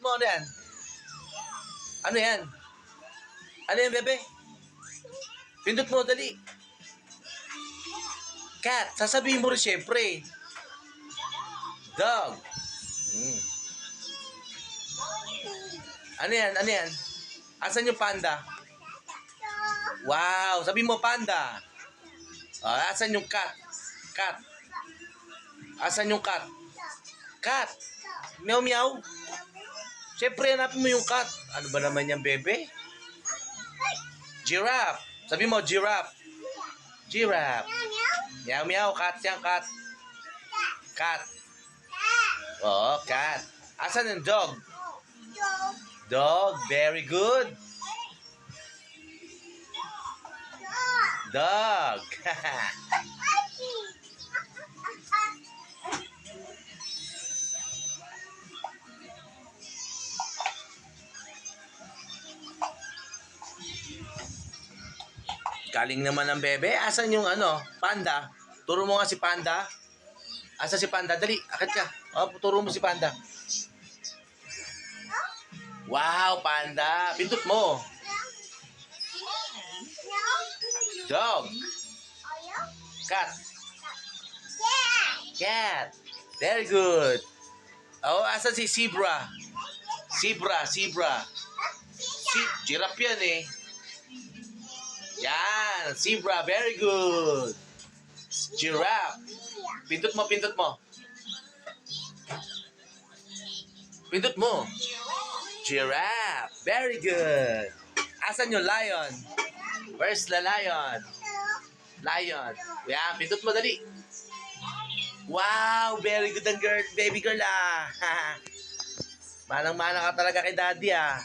mo, ano yan? Ano yan? Ano yan, bebe? Pindot mo, dali. Cat, sasabihin mo rin syempre. Dog. Ano yan, ano yan? Asan yung panda? Wow, sabi mo panda. Asan yung cat? Cat. Asan yung cat? Cat. Meow meow. Siyempre, hanapin mo yung cat. Ano ba naman yan, bebe? Giraffe. Sabi mo, giraffe. Giraffe. Meow meow, cat yan, cat. Cat. Oo, cat. Asan yung dog? Dog, very good. Dog. Galing naman ng bebe. Asan yung ano? Panda. Turo mo nga si Panda. Asan si Panda? Dali, akit ka. Turo mo si Panda. Wow, Panda. Pindot mo. Dog. Cat. Cat. Very good. Asan si Zebra? Zebra. Giraffe yan eh. Yan. Zebra. Very good. Giraffe. Pindot mo. Pindot mo. Giraffe. Very good. Asan yung lion? Where's the lion? Lion. Yan. Pindot mo dali. Wow. Very good ang girl. Baby girl ah. Manang-mana ka talaga kay daddy ah.